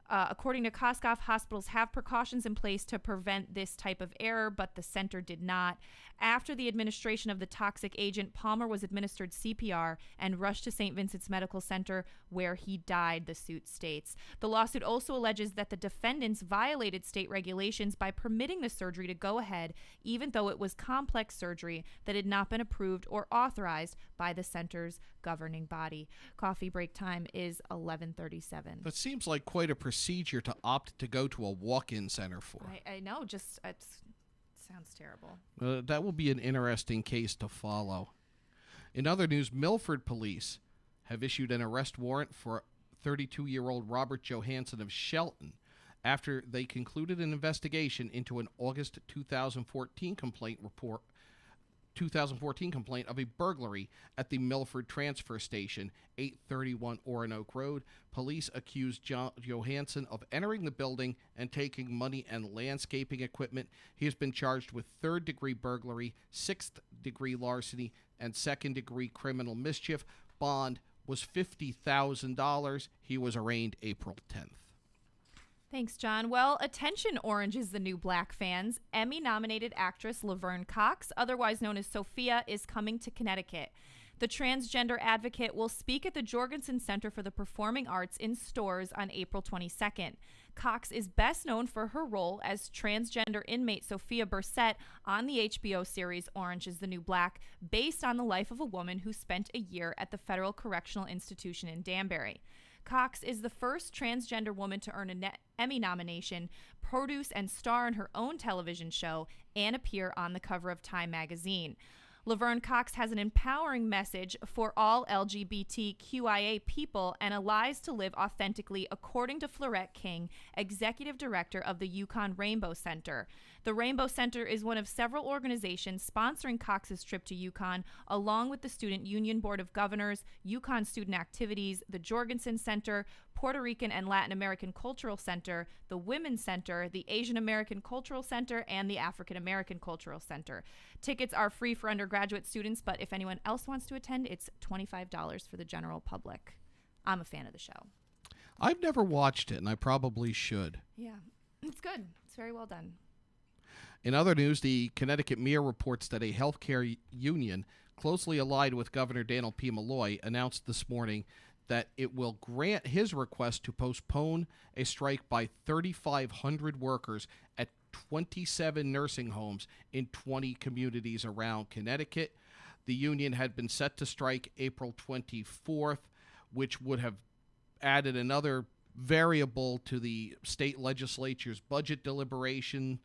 Speaker 2: According to Koskoff, hospitals have precautions in place to prevent this type of error, but the center did not. After the administration of the toxic agent, Palmer was administered CPR and rushed to St. Vincent's Medical Center, where he died, the suit states. The lawsuit also alleges that the defendants violated state regulations by permitting the surgery to go ahead, even though it was complex surgery that had not been approved or authorized by the center's governing body. Coffee break time is 11:37.
Speaker 1: That seems like quite a procedure to opt to go to a walk-in center for.
Speaker 2: I know, just it sounds terrible.
Speaker 1: That will be an interesting case to follow. In other news, Milford police have issued an arrest warrant for 32-year-old Robert Johansson of Shelton after they concluded an investigation into an August 2014 complaint of a burglary at the Milford Transfer Station, 831 Oronoke Road. Police accused Johansson of entering the building and taking money and landscaping equipment. He has been charged with third-degree burglary, sixth-degree larceny, and second-degree criminal mischief. Bond was $50,000. He was arraigned April 10th.
Speaker 2: Thanks, John. Well, attention, Orange is the New Black fans. Emmy-nominated actress Laverne Cox, otherwise known as Sophia, is coming to Connecticut. The transgender advocate will speak at the Jorgensen Center for the Performing Arts in Storrs on April 22nd. Cox is best known for her role as transgender inmate Sophia Bursett on the HBO series Orange is the New Black, based on the life of a woman who spent a year at the Federal Correctional Institution in Danbury. Cox is the first transgender woman to earn an Emmy nomination, produce and star in her own television show, and appear on the cover of Time magazine. Laverne Cox has an empowering message for all LGBTQIA people and allies to live authentically, according to Florette King, executive director of the Yukon Rainbow Center. The Rainbow Center is one of several organizations sponsoring Cox's trip to Yukon, along with the Student Union Board of Governors, Yukon Student Activities, the Jorgensen Center, Puerto Rican and Latin American Cultural Center, the Women's Center, the Asian American Cultural Center, and the African American Cultural Center. Tickets are free for undergraduate students, but if anyone else wants to attend, it's $25 for the general public. I'm a fan of the show.
Speaker 1: I've never watched it, and I probably should.
Speaker 2: Yeah, it's good. It's very well done.
Speaker 1: In other news, the Connecticut Mirror reports that a healthcare union closely allied with Governor Daniel P. Malloy announced this morning that it will grant his request to postpone a strike by 3,500 workers at 27 nursing homes in 20 communities around Connecticut. The union had been set to strike April 24th, which would have added another variable to the state legislature's budget deliberation.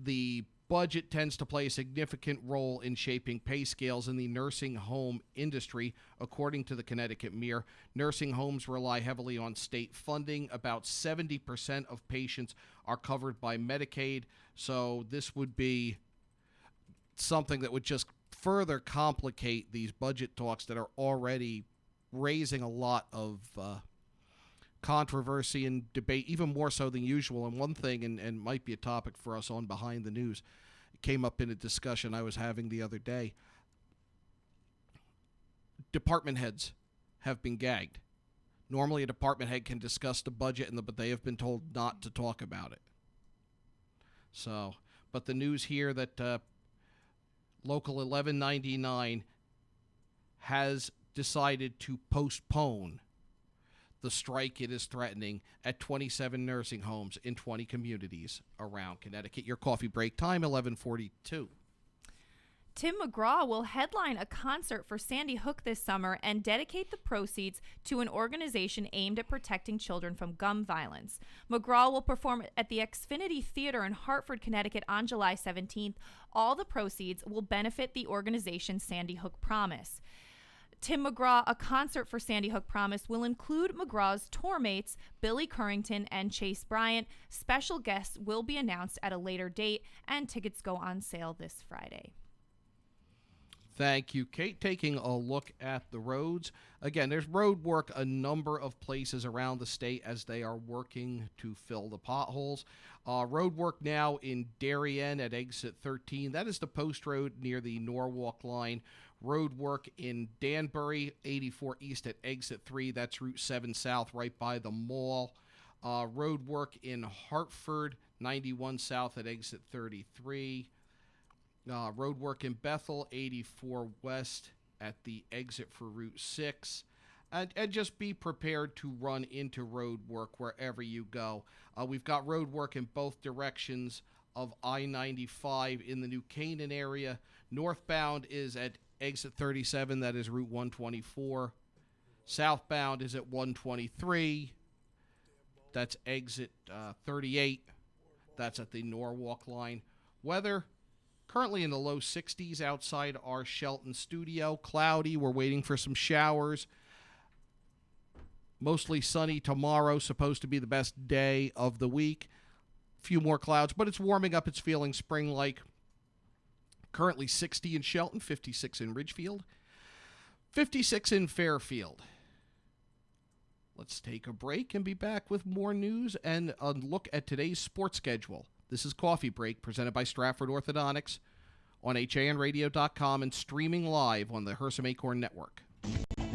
Speaker 1: The budget tends to play a significant role in shaping pay scales in the nursing home industry. According to the Connecticut Mirror, nursing homes rely heavily on state funding. About 70% of patients are covered by Medicaid, so this would be something that would just further complicate these budget talks that are already raising a lot of controversy and debate, even more so than usual. And one thing, and might be a topic for us on Behind the News, it came up in a discussion I was having the other day. Department heads have been gagged. Normally a department head can discuss the budget, but they have been told not to talk about it. So, but the news here that Local 1199 has decided to postpone the strike it is threatening at 27 nursing homes in 20 communities around Connecticut. Your coffee break time, 11:42.
Speaker 2: Tim McGraw will headline a concert for Sandy Hook this summer and dedicate the proceeds to an organization aimed at protecting children from gun violence. McGraw will perform at the Xfinity Theater in Hartford, Connecticut on July 17th. All the proceeds will benefit the organization Sandy Hook Promise. Tim McGraw, a concert for Sandy Hook Promise, will include McGraw's tour mates, Billy Currington and Chase Bryant. Special guests will be announced at a later date, and tickets go on sale this Friday.
Speaker 1: Thank you, Kate. Taking a look at the roads. Again, there's road work a number of places around the state as they are working to fill the potholes. Road work now in Darien at exit 13. That is the post road near the Norwalk line. Road work in Danbury, 84 East at exit 3. That's Route 7 South right by the mall. Road work in Hartford, 91 south at exit 33. Road work in Bethel, 84 west at the exit for Route 6. And just be prepared to run into road work wherever you go. We've got road work in both directions of I-95 in the New Canaan area. Northbound is at exit 37, that is Route 124. Southbound is at 123. That's exit 38. That's at the Norwalk line. Weather currently in the low 60s outside our Shelton studio. Cloudy. We're waiting for some showers. Mostly sunny tomorrow. Supposed to be the best day of the week. Few more clouds, but it's warming up. It's feeling spring-like. Currently 60 in Shelton, 56 in Ridgefield, 56 in Fairfield. Let's take a break and be back with more news and a look at today's sports schedule. This is Coffee Break, presented by Stratford Orthodontics on HANradio.com and streaming live on the Hersam Acorn Network.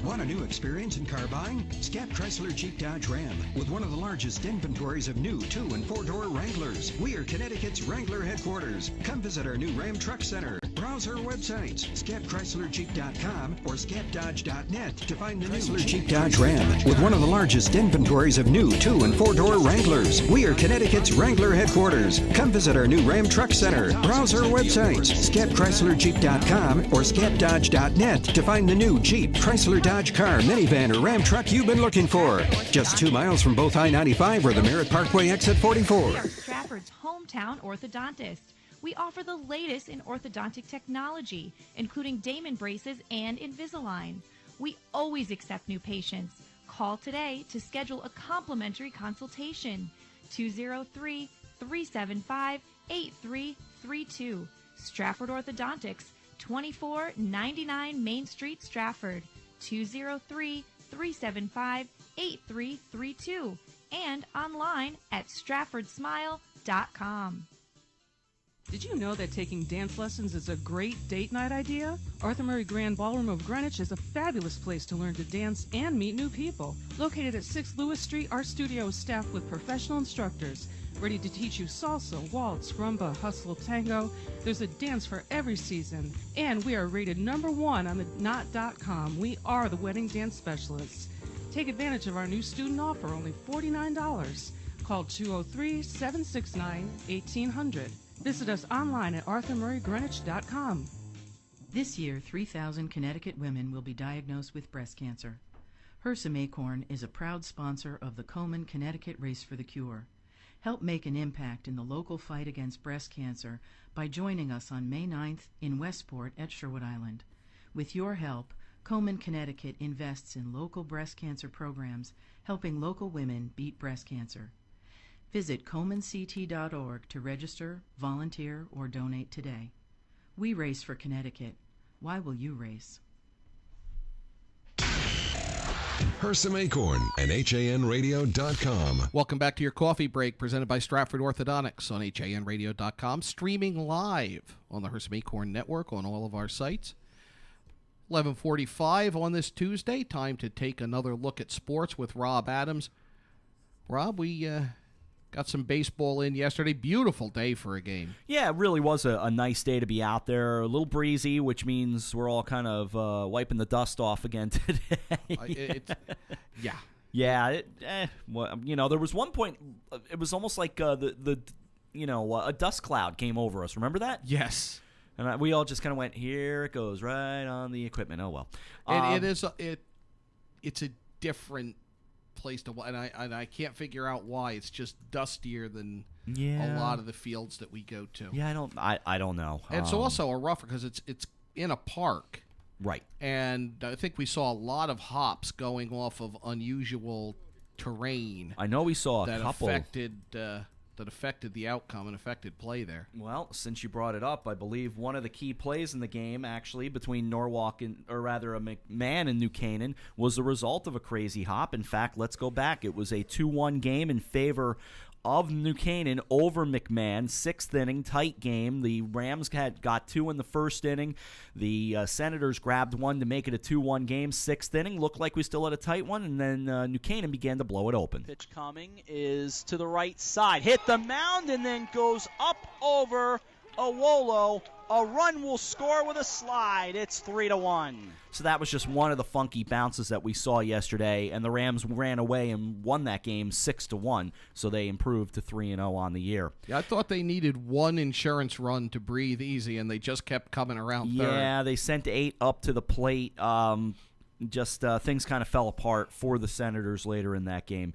Speaker 3: Want a new experience in car buying? Scap Chrysler Jeep Dodge Ram with one of the largest inventories of new 2- and 4-door Wranglers. We are Connecticut's Wrangler headquarters. Come visit our new Ram Truck Center. Browse our websites, scapchryslerjeep.com or scapdodge.net to find the new Jeep Dodge Ram with one of the largest inventories of new 2- and 4-door Wranglers. We are Connecticut's Wrangler headquarters. Come visit our new Ram Truck Center. Browse our websites, scapchryslerjeep.com or scapdodge.net to find the new Jeep, Chrysler Dodge car, minivan, or Ram truck you've been looking for. Just 2 miles from both I-95 or the Merritt Parkway exit 44.
Speaker 12: We are Stratford's hometown orthodontist. We offer the latest in orthodontic technology, including Damon braces and Invisalign. We always accept new patients. Call today to schedule a complimentary consultation. 203-375-8332. Stratford Orthodontics, 2499 Main Street, Stratford. 203-375-8332 and online at stratfordsmile.com.
Speaker 6: Did you know that taking dance lessons is a great date night idea? Arthur Murray Grand Ballroom of Greenwich is a fabulous place to learn to dance and meet new people. Located at 6 Lewis Street, our studio is staffed with professional instructors ready to teach you salsa, waltz, rumba, hustle, tango. There's a dance for every season. And we are rated #1 on the knot.com. We are the wedding dance specialists. Take advantage of our new student offer, only $49. Call 203-769-1800. Visit us online at arthurmurraygreenwich.com.
Speaker 10: This year, 3,000 Connecticut women will be diagnosed with breast cancer. Hersam Acorn is a proud sponsor of the Komen Connecticut Race for the Cure. Help make an impact in the local fight against breast cancer by joining us on May 9th in Westport at Sherwood Island. With your help, Komen Connecticut invests in local breast cancer programs, helping local women beat breast cancer. Visit KomenCT.org to register, volunteer, or donate today. We race for Connecticut. Why will you race?
Speaker 7: Hersam Acorn and HANradio.com.
Speaker 1: Welcome back to your coffee break, presented by Stratford Orthodontics on HANradio.com, streaming live on the Hersam Acorn Network on all of our sites. 11:45 on this Tuesday. Time to take another look at sports with Rob Adams. Rob, we got some baseball in yesterday. Beautiful day for a game.
Speaker 8: Yeah, it really was a nice day to be out there. A little breezy, which means we're all kind of wiping the dust off again today.
Speaker 1: Yeah.
Speaker 8: Yeah, well, there was one point, it was almost like a dust cloud came over us. Remember that?
Speaker 1: Yes.
Speaker 8: And we all just kind of went, here it goes, right on the equipment. Oh, well.
Speaker 1: It's a different place to, and I can't figure out why. It's just dustier than a lot of the fields that we go to.
Speaker 8: Yeah, I don't know.
Speaker 1: And it's also a rougher because it's in a park.
Speaker 8: Right.
Speaker 1: And I think we saw a lot of hops going off of unusual terrain.
Speaker 8: I know we saw a couple
Speaker 1: that affected the outcome and affected play there.
Speaker 8: Well, since you brought it up, I believe one of the key plays in the game, actually, between Norwalk and, or rather, a McMahon and New Canaan, was the result of a crazy hop. In fact, let's go back. It was a 2-1 game in favor of New Canaan over McMahon. Sixth inning, tight game. The Rams got 2 in the first inning. The Senators grabbed 1 to make it a 2-1 game. Sixth inning, looked like we still had a tight one, and then New Canaan began to blow it open.
Speaker 9: Pitch coming is to the right side. Hit the mound and then goes up over Awolo. A run will score with a slide. It's 3-1.
Speaker 8: So that was just one of the funky bounces that we saw yesterday, and the Rams ran away and won that game 6-1, so they improved to 3-0 on the year.
Speaker 1: Yeah, I thought they needed one insurance run to breathe easy, and they just kept coming around third.
Speaker 8: Yeah, they sent 8 up to the plate. Things kind of fell apart for the Senators later in that game.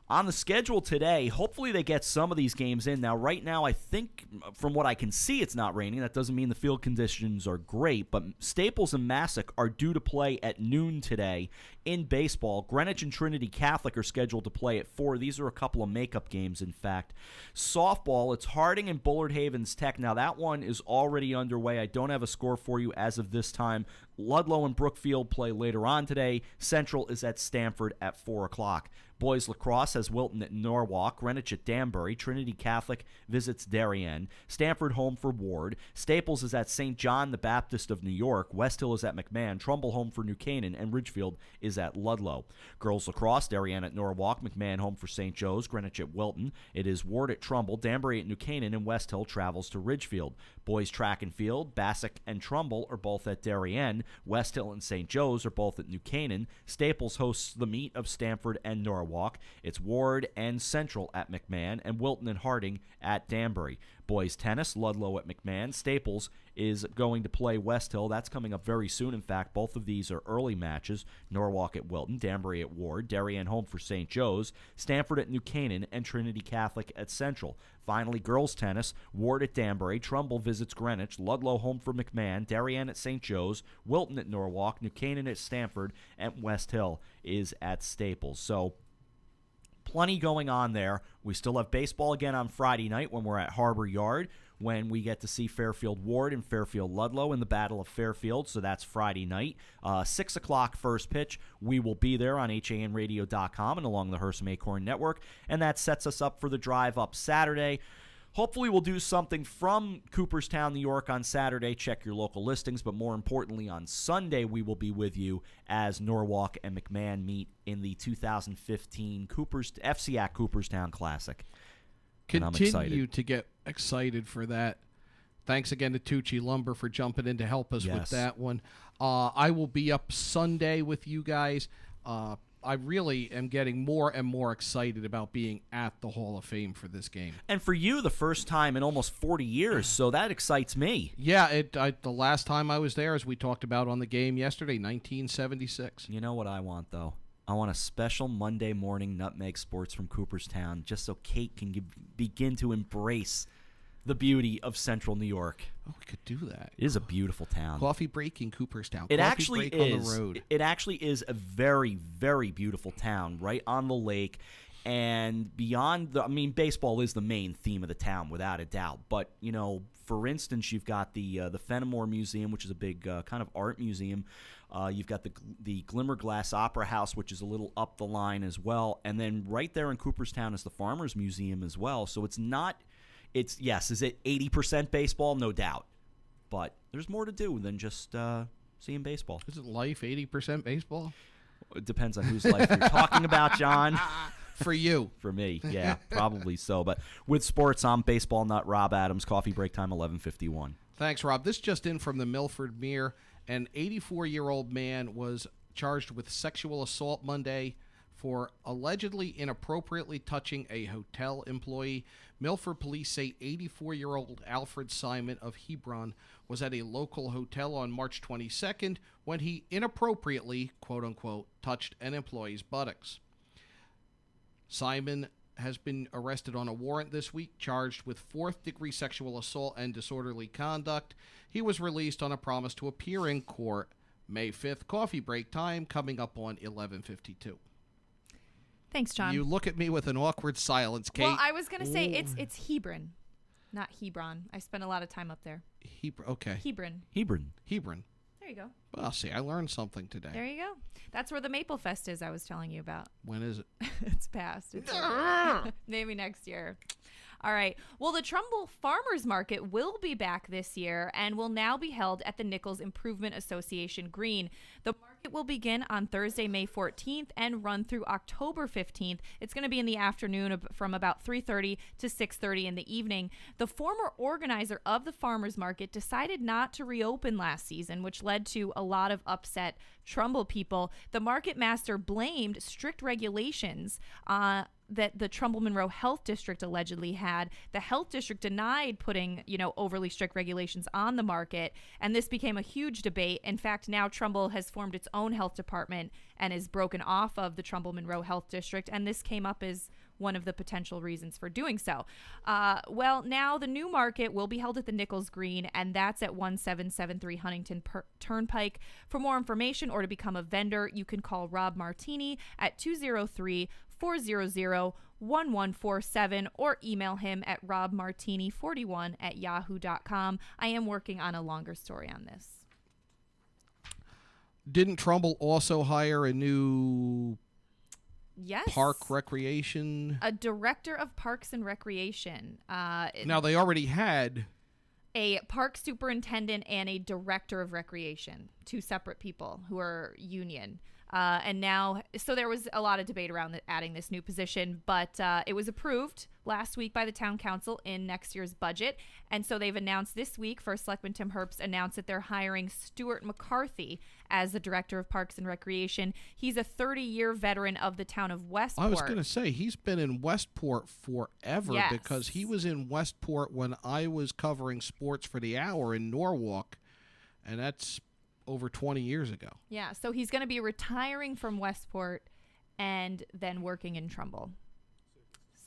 Speaker 8: On the schedule today, hopefully they get some of these games in. Now, right now, I think from what I can see, it's not raining. That doesn't mean the field conditions are great, but Staples and Massac are due to play at noon today in baseball. Greenwich and Trinity Catholic are scheduled to play at 4. These are a couple of makeup games, in fact. Softball, it's Harding and Bullard Havens Tech. Now, that one is already underway. I don't have a score for you as of this time. Ludlow and Brookfield play later on today. Central is at Stamford at 4 o'clock. Boys lacrosse has Wilton at Norwalk, Greenwich at Danbury, Trinity Catholic visits Darien, Stamford home for Ward, Staples is at St. John the Baptist of New York, West Hill is at McMahon, Trumbull home for New Canaan, and Ridgefield is at Ludlow. Girls lacrosse, Darien at Norwalk, McMahon home for St. Joe's, Greenwich at Wilton. It is Ward at Trumbull, Danbury at New Canaan, and West Hill travels to Ridgefield. Boys track and field, Bassick and Trumbull are both at Darien, West Hill and St. Joe's are both at New Canaan. Staples hosts the meet of Stamford and Norwalk. It's Ward and Central at McMahon, and Wilton and Harding at Danbury. Boys tennis, Ludlow at McMahon. Staples is going to play West Hill. That's coming up very soon. In fact, both of these are early matches. Norwalk at Wilton, Danbury at Ward, Darien home for St. Joe's, Stamford at New Canaan, and Trinity Catholic at Central. Finally, girls tennis, Ward at Danbury, Trumbull visits Greenwich, Ludlow home for McMahon, Darien at St. Joe's, Wilton at Norwalk, New Canaan at Stamford, and West Hill is at Staples. So, plenty going on there. We still have baseball again on Friday night when we're at Harbor Yard, when we get to see Fairfield Ward and Fairfield Ludlow in the Battle of Fairfield. So that's Friday night. 6 o'clock first pitch. We will be there on HANradio.com and along the Hersam Acorn Network. And that sets us up for the drive up Saturday. Hopefully we'll do something from Cooperstown, New York on Saturday. Check your local listings. But more importantly, on Sunday, we will be with you as Norwalk and McMahon meet in the 2015 FCAC Cooperstown Classic.
Speaker 1: Continue to get excited for that. Thanks again to Tucci Lumber for jumping in to help us with that one. I will be up Sunday with you guys. I really am getting more and more excited about being at the Hall of Fame for this game.
Speaker 8: And for you, the first time in almost 40 years, so that excites me.
Speaker 1: Yeah, the last time I was there, as we talked about on the game yesterday, 1976.
Speaker 8: You know what I want, though? I want a special Monday morning Nutmeg Sports from Cooperstown, just so Kate can begin to embrace the beauty of Central New York.
Speaker 1: Oh, we could do that.
Speaker 8: It is a beautiful town.
Speaker 1: Coffee break in Cooperstown.
Speaker 8: It
Speaker 1: Coffee
Speaker 8: actually
Speaker 1: break
Speaker 8: is.
Speaker 1: On the road.
Speaker 8: It actually is a very, very beautiful town, right on the lake. And beyond baseball is the main theme of the town, without a doubt. But, for instance, you've got the Fenimore Museum, which is a big kind of art museum. You've got the Glimmer Glass Opera House, which is a little up the line as well. And then right there in Cooperstown is the Farmers Museum as well. So it's not... is it 80% baseball? No doubt. But there's more to do than just seeing baseball.
Speaker 1: Isn't life 80% baseball?
Speaker 8: It depends on whose life you're talking about, John.
Speaker 1: For you.
Speaker 8: For me, yeah, probably so. But with sports, I'm baseball nut Rob Adams. Coffee break time, 11:51.
Speaker 1: Thanks, Rob. This just in from the Milford Mirror. An 84-year-old man was charged with sexual assault Monday for allegedly inappropriately touching a hotel employee. Milford police say 84-year-old Alfred Simon of Hebron was at a local hotel on March 22nd when he inappropriately, quote-unquote, touched an employee's buttocks. Simon has been arrested on a warrant this week, charged with fourth-degree sexual assault and disorderly conduct. He was released on a promise to appear in court May 5th. Coffee break time coming up on 11:52.
Speaker 2: Thanks, John.
Speaker 1: You look at me with an awkward silence, Kate.
Speaker 2: Well, I was going to say it's Hebron, not Hebron. I spent a lot of time up there.
Speaker 1: Okay.
Speaker 2: Hebron.
Speaker 8: Hebron.
Speaker 2: There There you go.
Speaker 1: Well, see, I learned something today.
Speaker 2: There you go. That's where the Maple Fest is I was telling you about.
Speaker 1: When is it?
Speaker 2: It's past. It's over. Maybe next year. All right. Well, the Trumbull Farmers Market will be back this year and will now be held at the Nichols Improvement Association Green. The market will begin on Thursday, May 14th and run through October 15th. It's going to be in the afternoon from about 3:30 to 6:30 in the evening. The former organizer of the farmers market decided not to reopen last season, which led to a lot of upset Trumbull people. The market master blamed strict regulations that the Trumbull Monroe Health District allegedly had. The health district denied putting, overly strict regulations on the market, and this became a huge debate. In fact, now Trumbull has formed its own health department and is broken off of the Trumbull Monroe Health District, and this came up as one of the potential reasons for doing so. Well, now the new market will be held at the Nichols Green, and that's at 1773 Huntington Turnpike. For more information or to become a vendor, you can call Rob Martini at 203-400-1147 or email him at robmartini41@yahoo.com. I am working on a longer story on this.
Speaker 1: Didn't Trumbull also hire a new
Speaker 2: Yes.
Speaker 1: park recreation?
Speaker 2: A director of parks and recreation.
Speaker 1: Now, they already had
Speaker 2: a park superintendent and a director of recreation, two separate people who are union. And now, so there was a lot of debate around adding this new position, but it was approved last week by the town council in next year's budget. And so they've announced this week, First Selectman Tim Herbst announced that they're hiring Stuart McCarthy as the director of parks and recreation. He's a 30-year veteran of the town of Westport.
Speaker 1: I was going to say, he's been in Westport forever.
Speaker 2: Yes.
Speaker 1: Because he was in Westport when I was covering sports for the Hour in Norwalk, and that's over 20 years ago.
Speaker 2: Yeah, so he's going to be retiring from Westport and then working in Trumbull.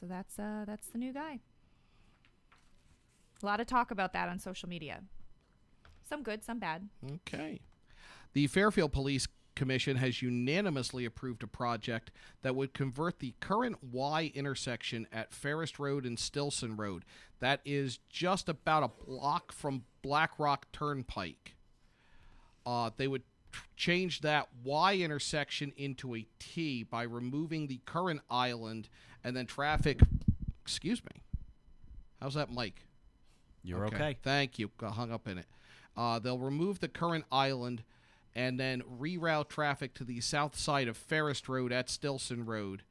Speaker 2: So that's the new guy. A lot of talk about that on social media. Some good, some bad.
Speaker 1: Okay. The Fairfield Police Commission has unanimously approved a project that would convert the current Y intersection at Ferris Road and Stilson Road. That is just about a block from Black Rock Turnpike. They would change that Y intersection into a T by removing the current island and then traffic. Excuse me. How's that mic?
Speaker 8: You're okay.
Speaker 1: Thank you. Got hung up in it. They'll remove the current island and then reroute traffic to the south side of Ferris Road at Stilson Road.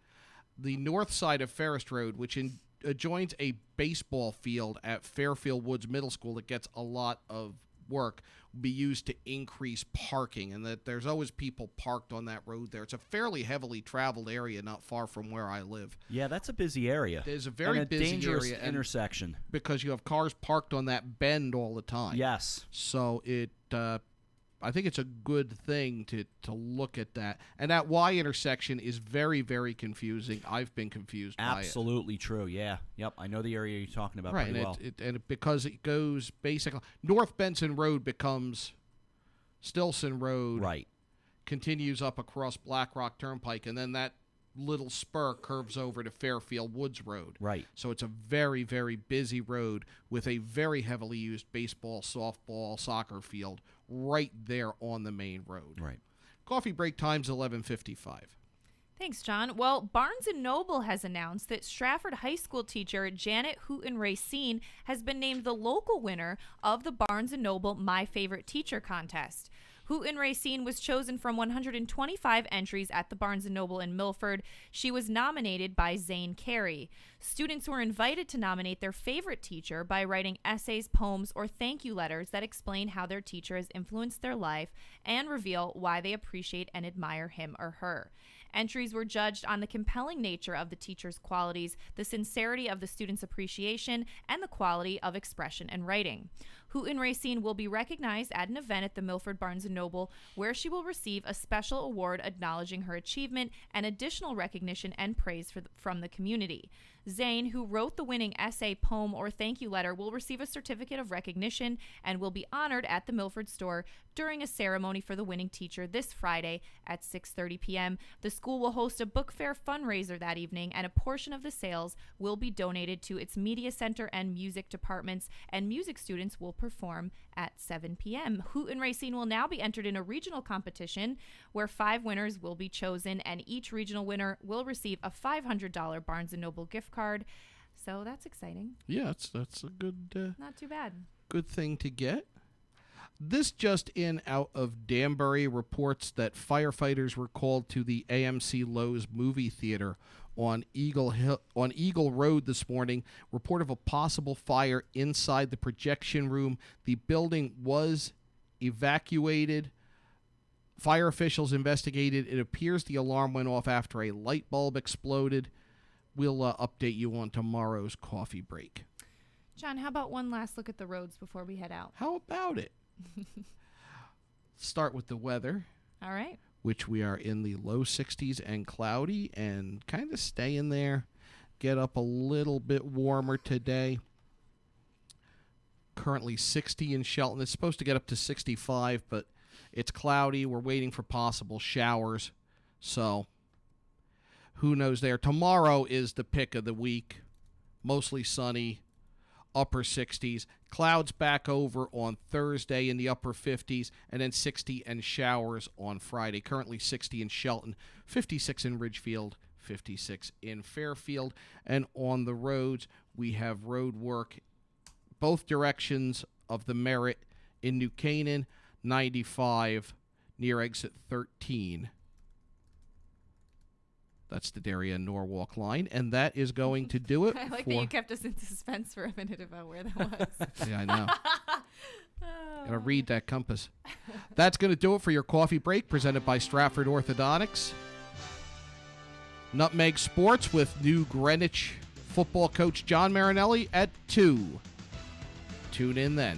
Speaker 1: The north side of Ferris Road, which adjoins a baseball field at Fairfield Woods Middle School that gets a lot of work, will be used to increase parking, and that there's always people parked on that road there. It's a fairly heavily traveled area not far from where I live.
Speaker 8: Yeah, that's a busy area.
Speaker 1: There's a very
Speaker 8: and a
Speaker 1: busy
Speaker 8: dangerous
Speaker 1: area
Speaker 8: intersection
Speaker 1: because you have cars parked on that bend all the time.
Speaker 8: Yes.
Speaker 1: So I think it's a good thing to look at that. And that Y intersection is very, very confusing. I've been confused by it.
Speaker 8: Absolutely true, yeah. Yep, I know the area you're talking about
Speaker 1: right,
Speaker 8: pretty well.
Speaker 1: Because it goes basically... North Benson Road becomes Stilson Road.
Speaker 8: Right.
Speaker 1: Continues up across Black Rock Turnpike, and then that little spur curves over to Fairfield Woods Road.
Speaker 8: Right.
Speaker 1: So it's a very, very busy road with a very heavily used baseball, softball, soccer field right there on the main road.
Speaker 8: Right.
Speaker 1: Coffee break time's 11:55.
Speaker 2: Thanks, John. Well, Barnes & Noble has announced that Stratford High School teacher Janet Hooten-Racine has been named the local winner of the Barnes & Noble My Favorite Teacher contest. Hooten-Racine was chosen from 125 entries at the Barnes & Noble in Milford. She was nominated by Zane Carey. Students were invited to nominate their favorite teacher by writing essays, poems, or thank you letters that explain how their teacher has influenced their life and reveal why they appreciate and admire him or her. Entries were judged on the compelling nature of the teacher's qualities, the sincerity of the student's appreciation, and the quality of expression and writing. Hooten-Racine will be recognized at an event at the Milford Barnes & Noble, where she will receive a special award acknowledging her achievement and additional recognition and praise from the community. Zane, who wrote the winning essay, poem, or thank you letter, will receive a certificate of recognition and will be honored at the Milford store during a ceremony for the winning teacher this Friday at 6:30 p.m. The school will host a book fair fundraiser that evening, and a portion of the sales will be donated to its media center and music departments, and music students will perform at 7 p.m. Hoot and Racine will now be entered in a regional competition where 5 winners will be chosen, and each regional winner will receive a $500 Barnes & Noble gift card. So that's exciting.
Speaker 1: Yeah, that's a good...
Speaker 2: Not too bad.
Speaker 1: Good thing to get. This just in out of Danbury reports that firefighters were called to the AMC Lowe's movie theater on Eagle Road this morning. Report of a possible fire inside the projection room. The building was evacuated. Fire officials investigated. It appears the alarm went off after a light bulb exploded. We'll update you on tomorrow's coffee break.
Speaker 2: John, how about one last look at the roads before we head out?
Speaker 1: How about it? Start with the weather.
Speaker 2: All right.
Speaker 1: Which we are in the low 60s and cloudy and kind of stay in there. Get up a little bit warmer today. Currently 60 in Shelton. It's supposed to get up to 65, but it's cloudy. We're waiting for possible showers. So who knows there. Tomorrow is the pick of the week. Mostly sunny. Upper 60s. Clouds back over on Thursday in the upper 50s, and then 60 and showers on Friday. Currently 60 in Shelton, 56 in Ridgefield, 56 in Fairfield. And on the roads, we have road work both directions of the Merritt in New Canaan, 95 near exit 13. That's the Darien Norwalk line, and that is going to do it.
Speaker 2: I like that you kept us in suspense for a minute about where that was.
Speaker 1: Yeah, I know. Gotta read that compass. That's going to do it for your coffee break, presented by Stratford Orthodontics. Nutmeg Sports with new Greenwich football coach John Marinelli at 2. Tune in then.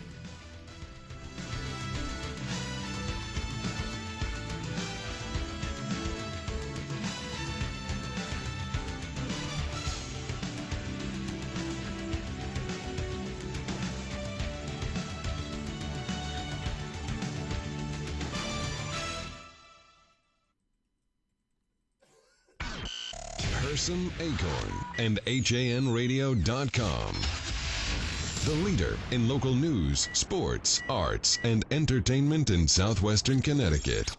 Speaker 7: Hersam Acorn and HANradio.com. The leader in local news, sports, arts, and entertainment in southwestern Connecticut.